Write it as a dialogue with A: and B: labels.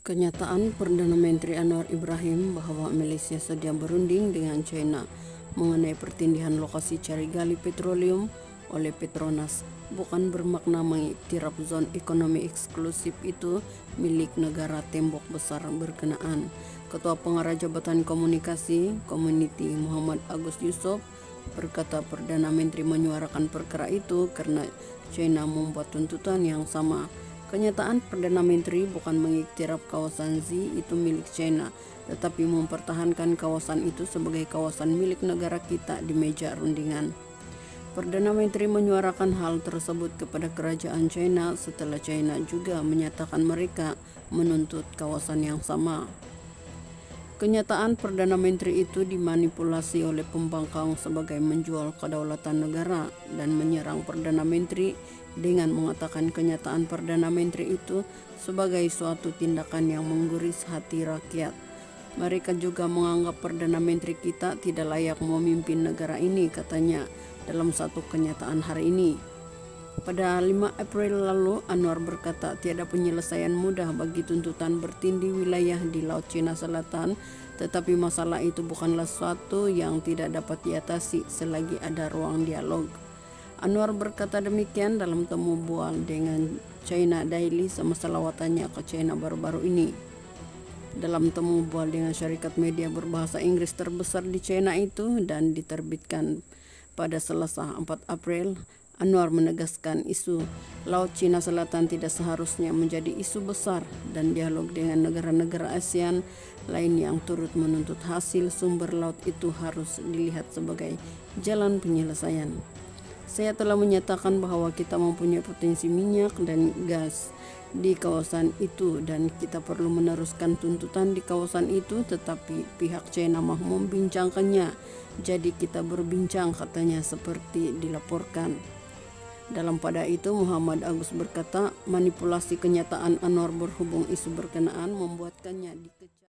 A: Kenyataan Perdana Menteri Anwar Ibrahim bahwa Malaysia sedia berunding dengan China mengenai pertindihan lokasi cari gali petroleum oleh Petronas bukan bermakna mengiktiraf zon ekonomi eksklusif itu milik negara tembok besar berkenaan. Ketua Pengarah Jabatan Komunikasi Community Muhammad Agus Yusof berkata Perdana Menteri menyuarakan perkara itu karena China membuat tuntutan yang sama. Kenyataan Perdana Menteri bukan mengiktiraf kawasan Z itu milik China, tetapi mempertahankan kawasan itu sebagai kawasan milik negara kita di meja rundingan. Perdana Menteri menyuarakan hal tersebut kepada kerajaan China setelah China juga menyatakan mereka menuntut kawasan yang sama. Kenyataan Perdana Menteri itu dimanipulasi oleh pembangkang sebagai menjual kedaulatan negara dan menyerang Perdana Menteri dengan mengatakan kenyataan Perdana Menteri itu sebagai suatu tindakan yang mengguris hati rakyat. Mereka juga menganggap Perdana Menteri kita tidak layak memimpin negara ini, katanya dalam satu kenyataan hari ini. Pada 5 April lalu, Anwar berkata tiada penyelesaian mudah bagi tuntutan bertindih wilayah di Laut Cina Selatan, tetapi masalah itu bukanlah sesuatu yang tidak dapat diatasi selagi ada ruang dialog. Anwar berkata demikian dalam temu bual dengan China Daily semasa lawatannya ke China baru-baru ini. Dalam temu bual dengan syarikat media berbahasa Inggris terbesar di China itu dan diterbitkan pada Selasa 4 April, Anwar menegaskan isu Laut Cina Selatan tidak seharusnya menjadi isu besar dan dialog dengan negara-negara ASEAN lain yang turut menuntut hasil sumber laut itu harus dilihat sebagai jalan penyelesaian. Saya telah menyatakan bahwa kita mempunyai potensi minyak dan gas di kawasan itu dan kita perlu meneruskan tuntutan di kawasan itu, tetapi pihak China mau membincangkannya. Jadi kita berbincang, katanya, seperti dilaporkan. Dalam pada itu Muhammad Agus berkata manipulasi kenyataan Anwar berhubung isu berkenaan membuatkannya dikecam.